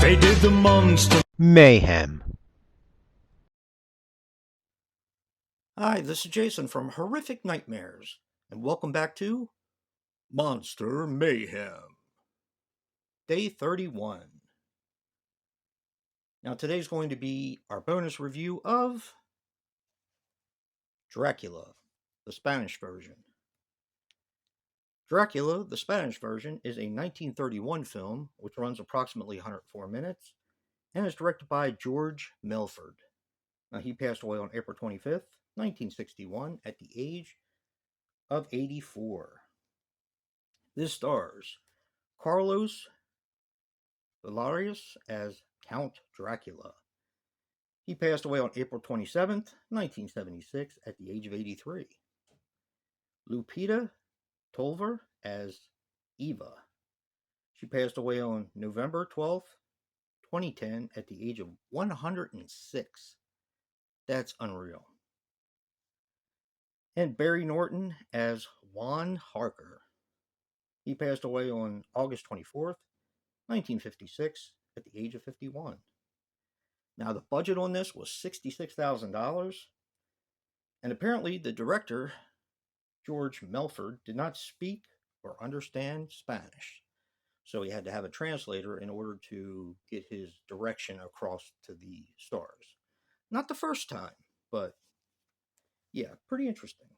They did the monster. MAYhem. Hi, this is Jason from Horrific Nightmares, and welcome back to Monster Mayhem, Day 31. Now, today's going to be our bonus review of Dracula, the Spanish version. Dracula, the Spanish version, is a 1931 film which runs approximately 104 minutes and is directed by George Melford. Now, he passed away on April 25th, 1961, at the age of 84. This stars Carlos Valarius as Count Dracula. He passed away on April 27th, 1976, at the age of 83. Lupita Tolver as Eva. She passed away on November 12th, 2010, at the age of 106. That's unreal. And Barry Norton as Juan Harker. He passed away on August 24th, 1956, at the age of 51. Now, the budget on this was $66,000, and apparently the director, George Melford, did not speak or understand Spanish, so he had to have a translator in order to get his direction across to the stars. Not the first time, but yeah, pretty interesting.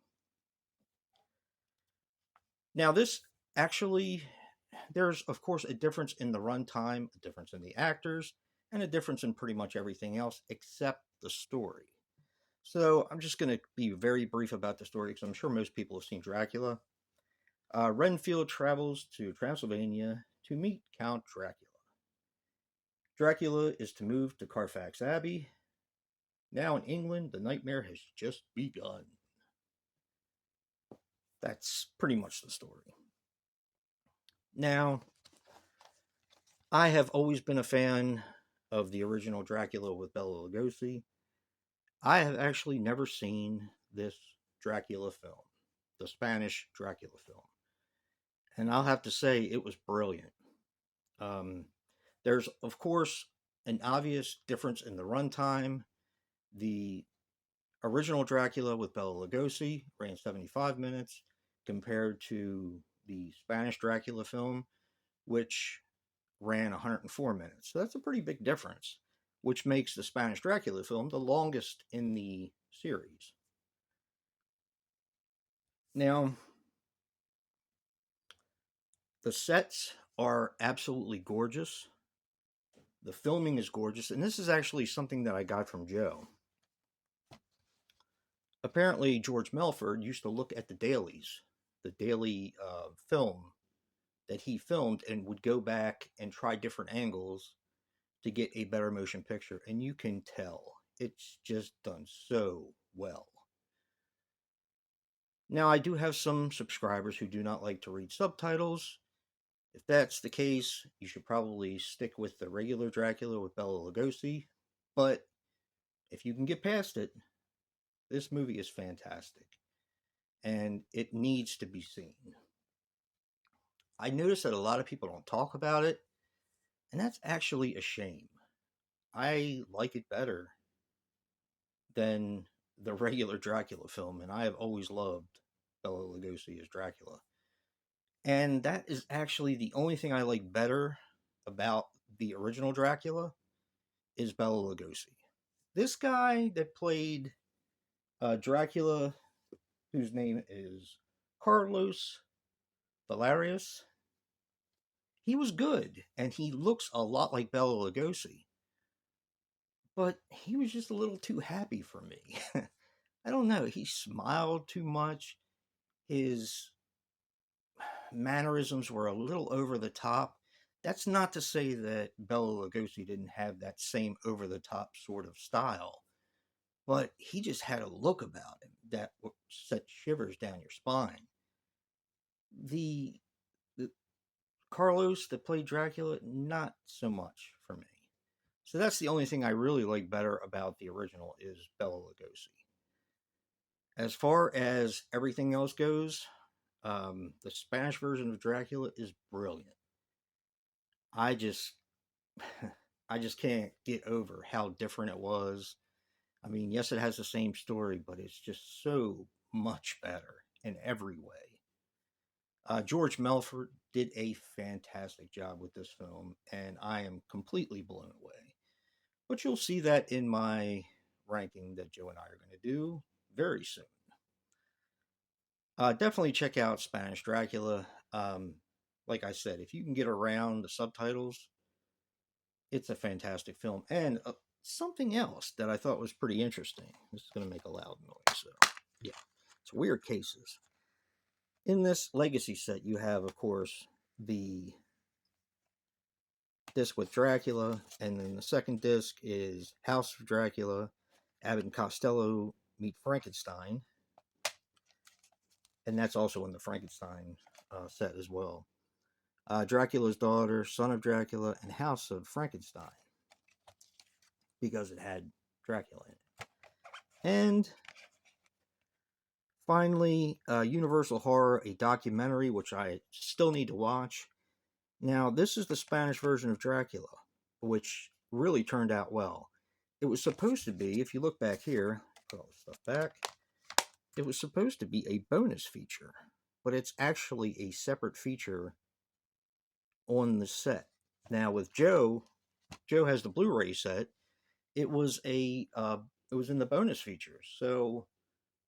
Now, this actually, there's of course a difference in the runtime, a difference in the actors, and a difference in pretty much everything else except the story. So I'm just going to be very brief about the story because I'm sure most people have seen Dracula. Renfield travels to Transylvania to meet Count Dracula. Dracula is to move to Carfax Abbey. Now in England, the nightmare has just begun. That's pretty much the story. Now, I have always been a fan of the original Dracula with Bela Lugosi. I have actually never seen this Dracula film, the Spanish Dracula film. And I'll have to say it was brilliant. There's, of course, an obvious difference in the runtime. The original Dracula with Bela Lugosi ran 75 minutes compared to the Spanish Dracula film, which ran 104 minutes. So that's a pretty big difference, which makes the Spanish Dracula film the longest in the series. Now, the sets are absolutely gorgeous. The filming is gorgeous, and this is actually something that I got from Joe. Apparently, George Melford used to look at the dailies, the daily film that he filmed, and would go back and try different angles to get a better motion picture. And you can tell it's just done so well. Now, I do have some subscribers who do not like to read subtitles. If that's the case, you should probably stick with the regular Dracula with Bela Lugosi. But if you can get past it, this movie is fantastic. And it needs to be seen. I notice that a lot of people don't talk about it, and that's actually a shame. I like it better than the regular Dracula film, and I have always loved Bela Lugosi as Dracula. And that is actually the only thing I like better about the original Dracula is Bela Lugosi. This guy that played Dracula, whose name is Carlos Valarius, he was good, and he looks a lot like Bela Lugosi. But he was just a little too happy for me. I don't know, he smiled too much. His mannerisms were a little over the top. That's not to say that Bela Lugosi didn't have that same over the top sort of style, but he just had a look about him that set shivers down your spine. The Carlos that played Dracula, not so much for me. So that's the only thing I really like better about the original is Bela Lugosi. As far as everything else goes, the Spanish version of Dracula is brilliant. I I just can't get over how different it was. I mean, yes, it has the same story, but it's just so much better in every way. George Melford did a fantastic job with this film, and I am completely blown away. But you'll see that in my ranking that Joe and I are going to do very soon. Definitely check out Spanish Dracula. Like I said, if you can get around the subtitles, it's a fantastic film. And something else that I thought was pretty interesting. This is going to make a loud noise. So, yeah, it's weird cases. In this legacy set, you have, of course, the disc with Dracula, and then the second disc is House of Dracula, Abbott and Costello meet Frankenstein, and that's also in the Frankenstein set as well. Dracula's Daughter, Son of Dracula, and House of Frankenstein, because it had Dracula in it. And finally, Universal Horror, a documentary, which I still need to watch. Now, this is the Spanish version of Dracula, which really turned out well. It was supposed to be, if you look back here, put all this stuff back, it was supposed to be a bonus feature, but it's actually a separate feature on the set. Now, with Joe has the Blu-ray set. It was in the bonus features, so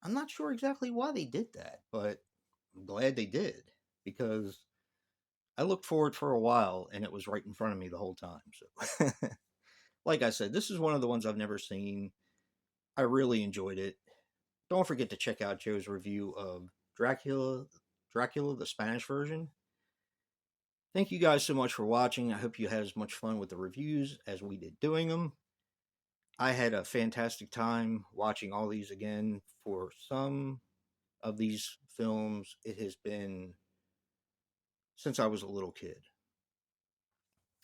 I'm not sure exactly why they did that, but I'm glad they did, because I looked forward for a while and it was right in front of me the whole time. So, like I said, this is one of the ones I've never seen. I really enjoyed it. Don't forget to check out Joe's review of Dracula, the Spanish version. Thank you guys so much for watching. I hope you had as much fun with the reviews as we did doing them. I had a fantastic time watching all these again. For some of these films, it has been since I was a little kid.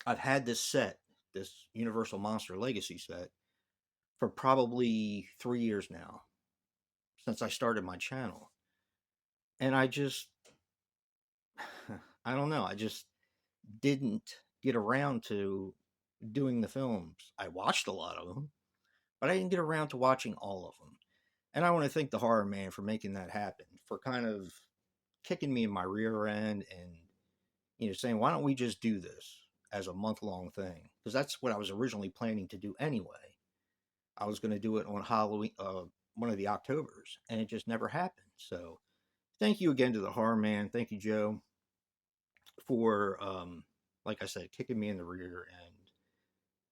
I've had this set, this Universal Monster Legacy set, for probably 3 years now, since I started my channel. And I just, I don't know, I just didn't get around to doing the films. I watched a lot of them, but I didn't get around to watching all of them. And I want to thank Thehorrorman for making that happen, for kind of kicking me in my rear end and, saying, why don't we just do this as a month-long thing? Because that's what I was originally planning to do anyway. I was going to do it on Halloween, one of the Octobers, and it just never happened. So thank you again to Thehorrorman. Thank you, Joe, for, like I said, kicking me in the rear and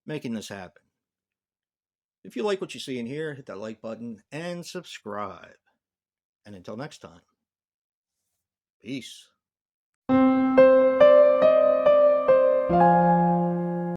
making this happen. If you like what you see in here, hit that like button and subscribe. And until next time, peace.